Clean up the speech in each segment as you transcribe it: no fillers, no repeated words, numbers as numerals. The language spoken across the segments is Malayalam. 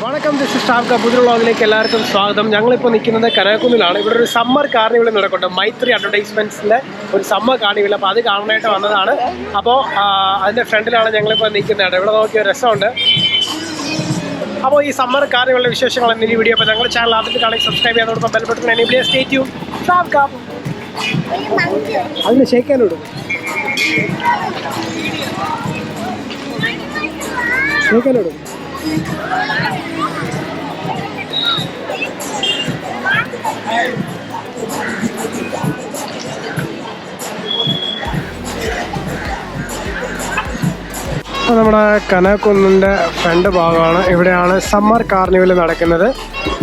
വണക്കം, ദിസ് ഇസ് ഷാഫ്ക. പുതിയ വ്ളോഗിലേക്ക് എല്ലാവർക്കും സ്വാഗതം. ഞങ്ങളിപ്പോൾ നിൽക്കുന്നത് കനകക്കുന്നിലാണ്. ഇവിടെ ഒരു സമ്മർ കാർണിവൽ നടക്കുന്നുണ്ട്. മൈത്രി അഡ്വർടൈസ്മെൻറ്റ്സിൻ്റെ ഒരു സമ്മർ കാർണിവൽ. അപ്പോൾ അത് കാണാനായിട്ട് വന്നതാണ്. അപ്പോൾ അതിൻ്റെ ഫ്രണ്ടിലാണ് ഞങ്ങളിപ്പോൾ നിൽക്കുന്നത്. ഇവിടെ നോക്കിയ രസമുണ്ട്. അപ്പോൾ ഈ സമ്മർ കാർണിവലിൻ്റെ വിശേഷങ്ങൾ എന്നീ വീഡിയോ. അപ്പോൾ ഞങ്ങളുടെ ചാനൽ ആദ്യത്തെ കാണാൻ സബ്സ്ക്രൈബ് ചെയ്യാനോടൊപ്പം ബെൽബട്ടൺ എനേബിൾ സ്റ്റേ ട്യൂൺ. ഷാഫ്ക അതിന് ഷേക്കാനോടും ഷേക്കാനോടും നമ്മുടെ കനകക്കുന്നിൻ്റെ ഫ്രണ്ട് ഭാഗമാണ്. ഇവിടെയാണ് സമ്മർ കാർണിവൽ നടക്കുന്നത്.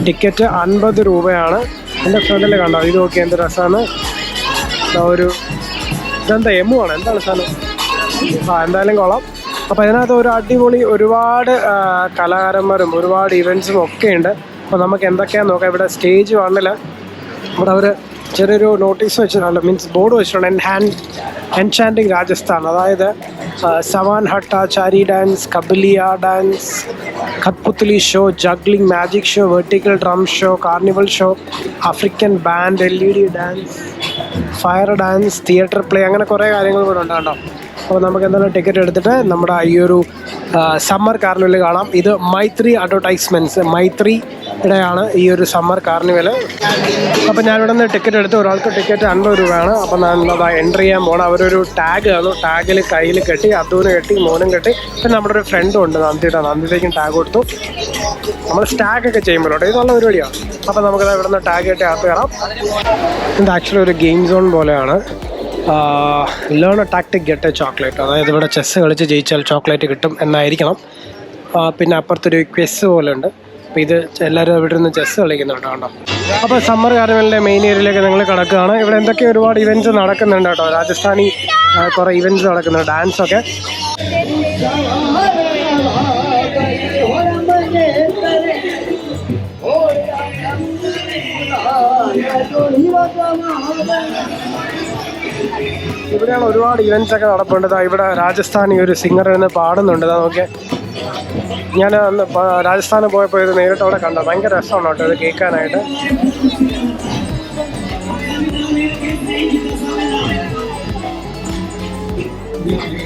ടിക്കറ്റ് 50 രൂപയാണ്. എൻ്റെ ഫ്രണ്ടിൽ കണ്ടോ, ഇത് നോക്കി എന്ത് രസമാണ്. ഒരു ഇതെന്താ എമ്മുവാണ്, എന്താണ് സാധനം? എന്തായാലും കൊള്ളാം. അപ്പോൾ ഇതിനകത്ത് ഒരു അടിപൊളി ഒരുപാട് കലാകാരന്മാരും ഒരുപാട് ഇവൻറ്റ്സും ഒക്കെ ഉണ്ട്. അപ്പോൾ നമുക്ക് എന്തൊക്കെയാണെന്ന് നോക്കാം. ഇവിടെ സ്റ്റേജ് 1 ഇവിടെ അവർ ചെറിയൊരു നോട്ടീസ് വെച്ചിട്ടുണ്ട്, മീൻസ് ബോർഡ് വെച്ചിട്ടുണ്ട്. എൻചാൻറ്റിങ് രാജസ്ഥാൻ, അതായത് സവാൻ ഹട്ട, Chari dance, Kalbelia dance, Kathputli show, juggling, magic show, vertical drum show, carnival show, African band, LED dance, fire dance, theatre play, അങ്ങനെ കുറേ കാര്യങ്ങൾ കൂടെ ഉണ്ട് കേട്ടോ. അപ്പോൾ നമുക്ക് എന്തായാലും ടിക്കറ്റ് എടുത്തിട്ട് നമ്മുടെ ഈ ഒരു സമ്മർ കാർണിവൽ കാണാം. ഇത് മൈത്രി അഡ്വർടൈസ്മെൻറ്റ്സ്, മൈത്രിയുടെയാണ് ഈ ഒരു സമ്മർ കാർണിവൽ. അപ്പോൾ ഞാനിവിടെ നിന്ന് ടിക്കറ്റ് എടുത്ത് ഒരാൾക്ക് ടിക്കറ്റ് 50 രൂപയാണ്. അപ്പോൾ നമ്മൾ എൻട്രി ചെയ്യാൻ പോകണം. അവരൊരു ടാഗ് ആണ്, ടാഗിൽ കയ്യിൽ കെട്ടി, അദ്ദൂന് കെട്ടി, മോനും കെട്ടി. പിന്നെ നമ്മുടെ ഒരു ഫ്രണ്ടും ഉണ്ട്, നന്ദിതയ്ക്കും ടാഗ് കൊടുത്തു. നമ്മൾ സ്റ്റാഗൊക്കെ ചെയ്യുമ്പോഴോട്ടെ ഇത് നല്ല പരിപാടിയാണ്. അപ്പോൾ നമുക്കത് ഇവിടെ നിന്ന് ടാഗ് കെട്ടി അകത്ത് കയറാം. ഇത് ആക്ച്വലി ഒരു ഗെയിം സോൺ പോലെയാണ്. Learn A tactic get A chocolate, അതായത് ഇവിടെ ചെസ്സ് കളിച്ച് ജയിച്ചാൽ ചോക്ലേറ്റ് കിട്ടും എന്നായിരിക്കണം. പിന്നെ അപ്പുറത്തൊരു ക്വിസ് പോലെ ഉണ്ട്. അപ്പോൾ ഇത് എല്ലാവരും ഇവിടെ നിന്ന് ചെസ്സ് കളിക്കുന്നുണ്ട് കേട്ടോ. അപ്പോൾ സമ്മർ കാർണിവലിൻ്റെ മെയിൻ ഏരിയയിലേക്ക് നിങ്ങൾ കിടക്കുകയാണ്. ഇവിടെ എന്തൊക്കെ ഒരുപാട് ഇവൻറ്റ്സ് നടക്കുന്നുണ്ട് കേട്ടോ. രാജസ്ഥാനി കുറേ ഇവൻറ്റ്സ് നടക്കുന്നുണ്ട്, ഡാൻസൊക്കെ. ഇവിടെയാണ് ഒരുപാട് ഇവൻറ്റ്സ് ഒക്കെ നടപ്പുണ്ട്. ഇവിടെ രാജസ്ഥാനി ഒരു സിംഗർ ഇരുന്ന് പാടുന്നുണ്ട്. നോക്കിയാൽ ഞാൻ അന്ന് രാജസ്ഥാനിൽ പോയപ്പോൾ ഇത് നേരിട്ട് അവിടെ കണ്ടു. ഭയങ്കര രസമാണ് കേട്ടോ ഇത് കേൾക്കാനായിട്ട്.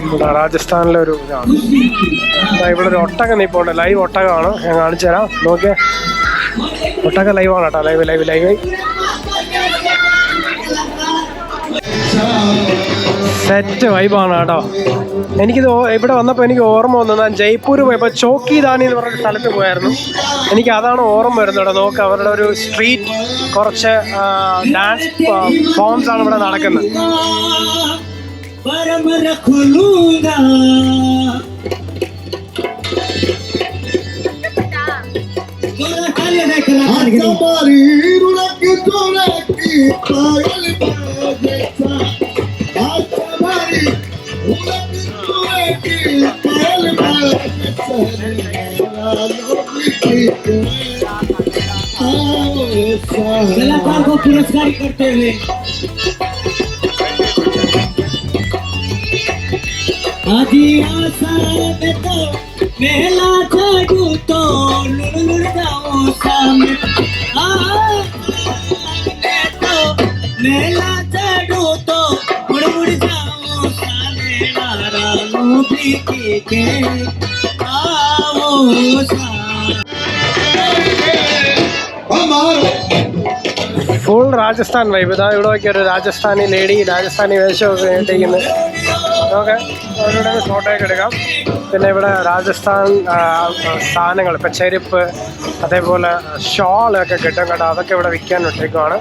ഇവിടെ രാജസ്ഥാനിലെ ഒരു ഇതാണ്. ഇവിടെ ഒരു ഒട്ടകം നിൽപ്പുണ്ട്, ലൈവ് ഒട്ടകമാണ്. ഞാൻ കാണിച്ചു തരാം. നോക്കിയേ, ഒട്ടക ലൈവാണ് കേട്ടോ. ലൈവ് സെറ്റ് വൈബാണ് കേട്ടോ. എനിക്കിത് ഇവിടെ വന്നപ്പോൾ എനിക്ക് ഓർമ്മ വന്നത്, ഞാൻ ജയ്പൂർ പോയപ്പോൾ ചോക്കിദാനി എന്ന് പറഞ്ഞൊരു സ്ഥലത്ത് പോയായിരുന്നു. എനിക്ക് അതാണ് ഓർമ്മ വരുന്നത് കേട്ടോ. നോക്ക്, അവരുടെ ഒരു സ്ട്രീറ്റ് കുറച്ച് ഡാൻസ് ഫോംസ് ആണ് ഇവിടെ നടക്കുന്നത്. कलाकार को पुरस्कार करते हुए आदि आशा देखो मेला जादू तो लुड़ जाओ सामने तो मेला जादू तो मुड़ जाओ सामने नारा मूवी के आओ ഫുൾ രാജസ്ഥാൻ വൈബ്. ഇതാ ഇവിടെ നോക്കിയ ഒരു രാജസ്ഥാനി ലേഡി രാജസ്ഥാനി വേഷമൊക്കെ ഇട്ടിരിക്കുന്നത്. ഓക്കെ, അവരുടെ ഫോട്ടോയൊക്കെ എടുക്കാം. പിന്നെ ഇവിടെ രാജസ്ഥാൻ സാധനങ്ങൾ, ഇപ്പം ചെരുപ്പ്, അതേപോലെ ഷോളൊക്കെ കിട്ടും കേട്ടോ. അതൊക്കെ ഇവിടെ വിൽക്കാൻ ഇട്ടേക്കുവാണ്.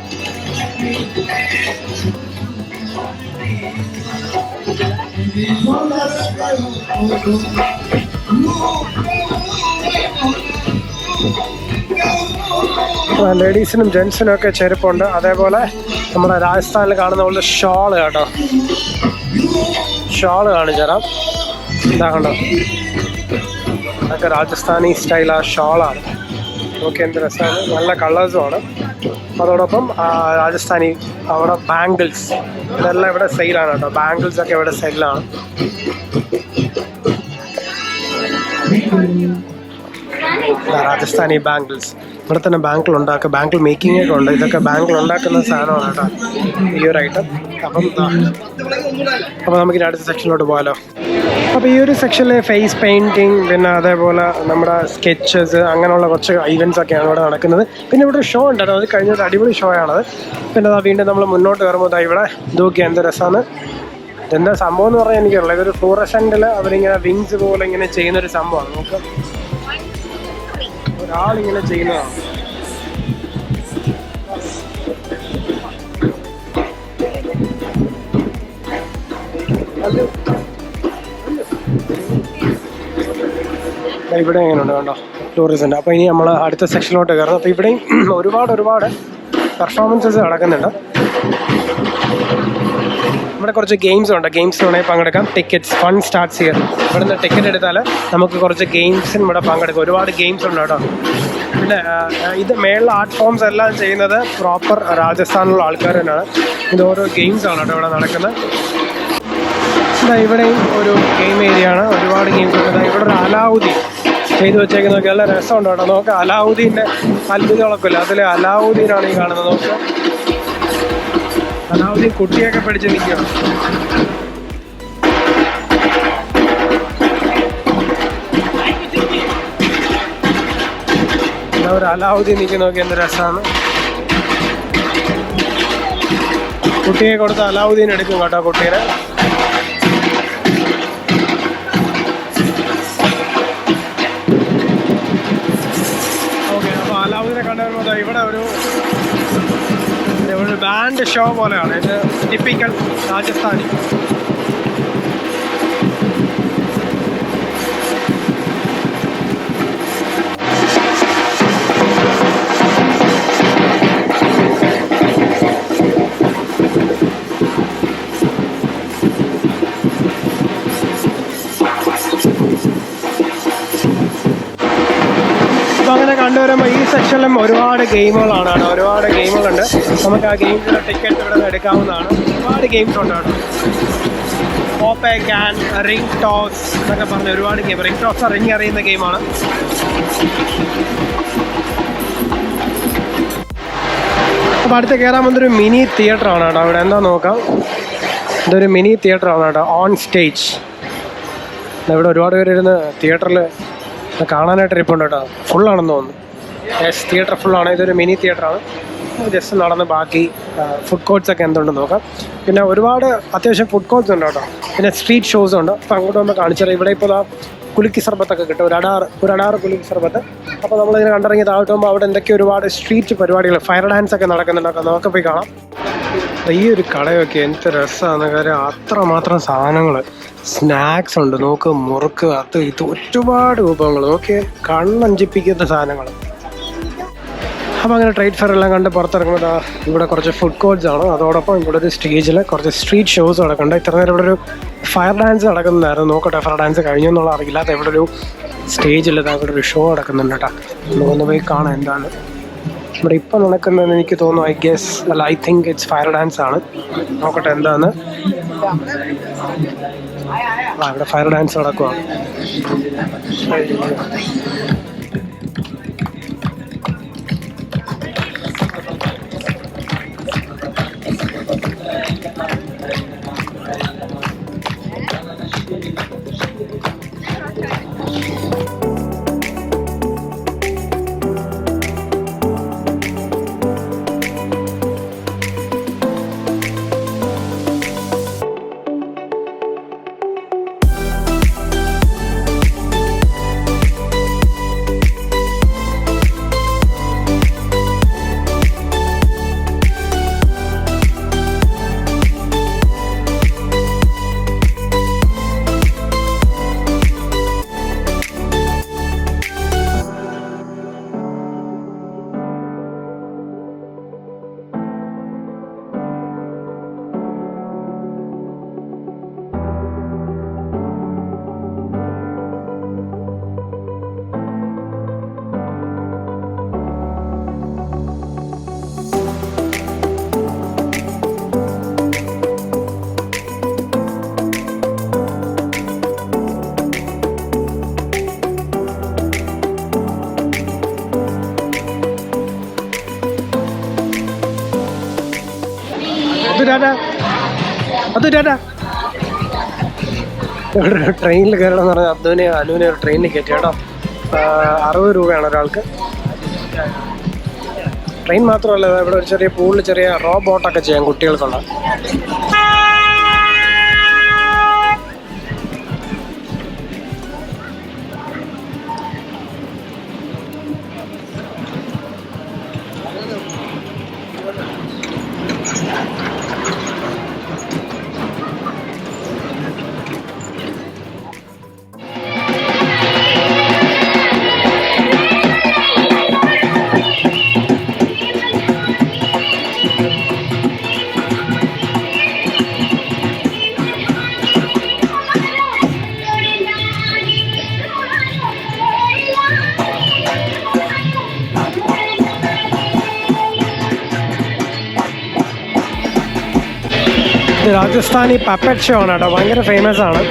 ലേഡീസിനും ജെൻസിനും ഒക്കെ ചെരുപ്പുണ്ട്. അതേപോലെ നമ്മുടെ രാജസ്ഥാനിൽ കാണുന്ന പോലെ ഷോള് കേട്ടോ. ഷോള് കാണിച്ചു തരാം. എന്താ കണ്ടോ, അതൊക്കെ രാജസ്ഥാനി സ്റ്റൈൽ ആ ഷോളാണ്. നോക്കി എന്ത് രസമാണ്, നല്ല കളേഴ്സുമാണ്. അതോടൊപ്പം രാജസ്ഥാനി അവിടെ ബാംഗിൾസ് ഇതെല്ലാം ഇവിടെ സെയിലാണ് കേട്ടോ. ബാംഗിൾസ് ഒക്കെ ഇവിടെ സെയിലാണ്. രാജസ്ഥാനി ബാംഗിൾസ്. ഇവിടെ തന്നെ ബാങ്കിൽ ഉണ്ടാക്കുക, ബാങ്കിൽ മേക്കിംഗ് ഒക്കെ ഉണ്ട്. ഇതൊക്കെ ബാങ്കിൽ ഉണ്ടാക്കുന്ന സാധനമാണ് കേട്ടോ ഈ ഒരു ഐറ്റം. അപ്പം നമുക്ക് അടുത്ത സെക്ഷനിലോട്ട് പോകാമല്ലോ. അപ്പോൾ ഈ ഒരു സെക്ഷനിൽ ഫേസ് പെയിൻറ്റിങ്, പിന്നെ അതേപോലെ നമ്മുടെ സ്കെച്ചസ്, അങ്ങനെയുള്ള കുറച്ച് ഇവൻറ്റ്സ് ഒക്കെയാണ് ഇവിടെ നടക്കുന്നത്. പിന്നെ ഇവിടെ ഒരു ഷോ ഉണ്ടായിരുന്നു, അത് കഴിഞ്ഞൊരു അടിപൊളി ഷോ ആണത്. പിന്നെ അതാ വീണ്ടും നമ്മൾ മുന്നോട്ട് കയറുമ്പോൾ ഇവിടെ നോക്കിയാൽ എന്ത് രസമാണ്. ഇതെന്താ സംഭവം എന്ന് പറഞ്ഞാൽ എനിക്കറിയില്ല. ഇതൊരു ഫ്ലൂറസെൻറ്റിൽ അവരിങ്ങനെ വിങ്സ് പോലെ ഇങ്ങനെ ചെയ്യുന്നൊരു സംഭവമാണ്. നമുക്ക് ഒരാളിങ്ങനെ ചെയ്യുന്നതാണ്. ഇവിടെ എങ്ങനെയുണ്ട് കണ്ടോ ടൂറിസ്റ്റ്. അപ്പോൾ ഇനി നമ്മൾ അടുത്ത സെക്ഷനിലോട്ട് കയറുന്നു. അപ്പോൾ ഇവിടെയും ഒരുപാട് പെർഫോമൻസസ് നടക്കുന്നുണ്ട്. ഇവിടെ കുറച്ച് ഗെയിംസ് ഉണ്ട്, ഗെയിംസ് വേണമെങ്കിൽ പങ്കെടുക്കാം. Tickets fun starts here. ഇവിടെ നിന്ന് ടിക്കറ്റ് എടുത്താൽ നമുക്ക് കുറച്ച് ഗെയിംസിന് ഇവിടെ പങ്കെടുക്കാം. ഒരുപാട് ഗെയിംസ് ഉണ്ട് കേട്ടോ. പിന്നെ ഇത് മേളിൽ ആർട്ട് ഫോംസ് എല്ലാം ചെയ്യുന്നത് പ്രോപ്പർ രാജസ്ഥാനിലുള്ള ആൾക്കാർ തന്നെയാണ്. ഇത് ഓരോ ഗെയിംസാണ് കേട്ടോ ഇവിടെ നടക്കുന്നത്. ഇവിടെയും ഒരു ഗെയിം ഏരിയ ആണ്, ഒരുപാട് ഗെയിംസ് ഉണ്ട്. ഇവിടെ ഒരു അലാവുദ്ദീൻ ചെയ്ത് വെച്ചേക്കുന്നതൊക്കെ നല്ല രസമുണ്ട് കേട്ടോ. നോക്കുക, അലാവുദ്ദീൻ്റെ അത്ഭുതങ്ങളൊക്കെ ഇല്ല, അതിൽ അലാവുദ്ദീനാണ് ഈ കാണുന്നത്. നോക്കുക, അലാവുദ്ദീൻ കുട്ടിയൊക്കെ പഠിച്ച് നിൽക്കുകയാണ്. ഒരു അലാവുദ്ദീൻ നിൽക്കുന്നതൊക്കെ എന്ത് രസമാണ്. കുട്ടിയെ കൊടുത്ത് അലാവുദ്ദീൻ എടുക്കും കേട്ടോ കുട്ടീനെ. ഓക്കെ, അപ്പോൾ അലാവുദ്ദീനെ കണ്ടുവരുമ്പോൾ ഇവിടെ ഒരു ബാൻഡ് ഷോ പോലെയാണ്. ഇത് ടിപ്പിക്കൽ രാജസ്ഥാനി. അപ്പോൾ അങ്ങനെ കണ്ടുവരുമ്പോൾ ഈ സെക്ഷനിലും ഒരുപാട് ഗെയിമുകളാണ് കേട്ടോ. ഒരുപാട് ഗെയിമുകളുണ്ട്. നമുക്ക് ആ ഗെയിംസിൻ്റെ ടിക്കറ്റ് ഇവിടെ നിന്ന് എടുക്കാവുന്നതാണ്. ഒരുപാട് ഗെയിംസ് ഉണ്ട് കേട്ടോ. പോപ്പ് ക്യാൻ, റിംഗ് ടോസ് എന്നൊക്കെ പറഞ്ഞ ഒരുപാട് ഗെയിം. റിംഗ് ടോസ് റിംഗ് അറിയുന്ന ഗെയിമാണ്. അപ്പോൾ അടുത്ത് കയറാൻ വന്നൊരു മിനി തിയേറ്ററാണ് കേട്ടോ. അവിടെ എന്താ നോക്കാം. ഇതൊരു മിനി തിയേറ്ററാണ് കേട്ടോ, ഓൺ സ്റ്റേജ്. ഇവിടെ ഒരുപാട് പേര് ഇരുന്ന് തിയേറ്ററിൽ കാണാനായിട്ട് ഇരിപ്പുണ്ട് കേട്ടോ. ഫുള്ളാണെന്ന് തോന്നുന്നു. യെസ്, തിയേറ്റർ ഫുള്ളാണ്. ഇതൊരു മിനി തിയേറ്ററാണ്. ജസ്റ്റ് നടന്ന് ബാക്കി ഫുഡ് കോർട്ട്സ് ഒക്കെ എന്തുണ്ടെന്ന് നോക്കാം. പിന്നെ ഒരുപാട് അത്യാവശ്യം ഫുഡ് കോർട്ട്സ് ഉണ്ട് കേട്ടോ. പിന്നെ സ്ട്രീറ്റ് ഷോസ് ഉണ്ട്. അപ്പോൾ അങ്ങോട്ട് നമ്മൾ കാണിച്ചാൽ ഇവിടെ ഇപ്പോൾ കുലുക്കി സർബത്തൊക്കെ കിട്ടും. ഒരു അടാറ് കുലുക്കി സർബത്ത്. അപ്പോൾ നമ്മളിങ്ങനെ കണ്ടിറങ്ങി താഴോട്ട് പോകുമ്പോൾ അവിടെ എന്തൊക്കെ ഒരുപാട് സ്ട്രീറ്റ് പരിപാടികൾ, ഫയർ ഡാൻസ് ഒക്കെ നടക്കുന്നുണ്ട്. അപ്പോൾ നമുക്ക് പോയി കാണാം. ഈ ഒരു കടയൊക്കെ എന്ത് രസമാണ്. കാര്യം അത്രമാത്രം സാധനങ്ങൾ, സ്നാക്സ് ഉണ്ട്. നോക്ക്, മുറുക്ക്, അത് ഇത് ഒരുപാട് വിഭവങ്ങൾ. നോക്കി കണ്ണഞ്ചിപ്പിക്കുന്ന സാധനങ്ങൾ. അപ്പോൾ അങ്ങനെ ട്രേഡ് ഫെയർ എല്ലാം കണ്ട് പുറത്തിറങ്ങുന്നത് ഇവിടെ കുറച്ച് ഫുഡ് കോർട്ട്സ് ആണ്. അതോടൊപ്പം ഇവിടെ ഒരു സ്റ്റേജിൽ കുറച്ച് സ്ട്രീറ്റ് ഷോസ് നടക്കുന്നുണ്ട്. ഇത്ര നേരം ഇവിടെ ഒരു ഫയർ ഡാൻസ് നടക്കുന്നതായിരുന്നു. നോക്കട്ടെ ഫയർ ഡാൻസ് കഴിഞ്ഞു എന്നുള്ള അറിയില്ല. അത് ഇവിടെ ഒരു സ്റ്റേജിൽ ഇവിടെ ഒരു ഷോ നടക്കുന്നുണ്ട് കേട്ടോ. നമുക്കൊന്ന് പോയി കാണാം എന്താണ് ഇവിടെ ഇപ്പം നടക്കുന്നതെന്ന് എനിക്ക് തോന്നുന്നു. I think it's fire dance ആണ്. നോക്കട്ടെ എന്താണ്. ഇവിടെ ഫയർ ഡാൻസ് നടക്കുവാണ്. ടാറ്റ. അത് ടാറ്റ. ഇവിടെ ട്രെയിനിൽ കയറണം എന്ന് പറഞ്ഞാൽ അനുവിനെ ഒരു ട്രെയിനിൽ കയറ്റി കേട്ടോ. 60 രൂപയാണ് ഒരാൾക്ക്. ട്രെയിൻ മാത്രമല്ല, ഇവിടെ ഒരു ചെറിയ പൂളിൽ ചെറിയ റോബോട്ടൊക്കെ ചെയ്യാം കുട്ടികൾക്കുള്ള. രാജസ്ഥാനി പപ്പറ്റ് ഷോ ആണ് കേട്ടോ. ഭയങ്കര ഫേമസ് ആണ്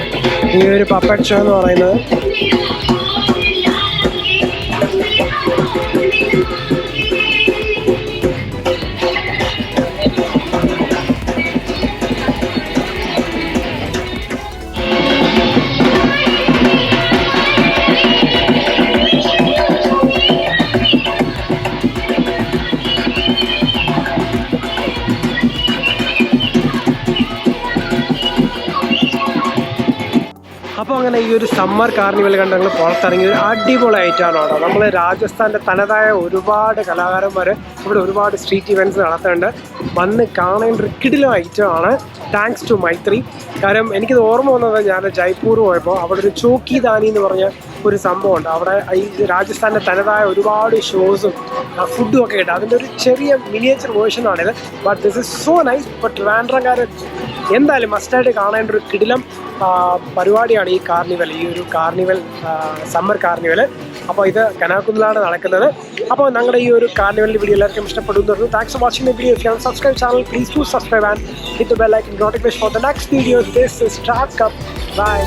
ഈ ഒരു പപ്പറ്റ് ഷോ എന്ന് പറയുന്നത്. അപ്പോൾ അങ്ങനെ ഈ ഒരു സമ്മർ കാർണിവൽ കണ്ട് ഞങ്ങൾ പുറത്തിറങ്ങി. ഒരു അടിപൊളി ഐറ്റമാണ് കേട്ടോ. നമ്മൾ രാജസ്ഥാൻ്റെ തനതായ ഒരുപാട് കലാകാരന്മാർ ഇവിടെ ഒരുപാട് സ്ട്രീറ്റ് ഇവൻറ്റ്സ് നടത്തുന്നുണ്ട്. വന്ന് കാണേണ്ട ഒരു കിടിലം ഐറ്റമാണ്. താങ്ക്സ് ടു മൈത്രി. കാരണം എനിക്കിത് ഓർമ്മ വന്നത് ഞാൻ ജയ്പൂർ പോയപ്പോൾ അവിടെ ഒരു ചോക്കിദാനി എന്ന് പറഞ്ഞ ഒരു സംഭവമുണ്ട്. അവിടെ ഈ രാജസ്ഥാൻ്റെ തനതായ ഒരുപാട് ഷോസും ഫുഡും ഒക്കെ ഉണ്ട്. അതിൻ്റെ ഒരു ചെറിയ മിനിയേച്ചർ വേർഷനാണിത്. But this is so nice. ഇപ്പോൾ ട്രിവാൻഡ്രംകാരൻ എന്തായാലും മസ്റ്റായിട്ട് കാണേണ്ട ഒരു കിടിലം പരിപാടിയാണ് ഈ കാർണിവൽ, ഈ ഒരു കാർണിവൽ, സമ്മർ കാർണിവൽ. അപ്പോൾ ഇത് കനാകുന്നിലാണ് നടക്കുന്നത്. അപ്പോൾ ഞങ്ങളുടെ ഈ ഒരു കാർണിവലിൻ്റെ വീഡിയോ എല്ലാവർക്കും ഇഷ്ടപ്പെടുന്നു. Thanks for watching the video. If you have subscribe channel, please do subscribe and hit the bell icon notification for the next video. This is track up. By.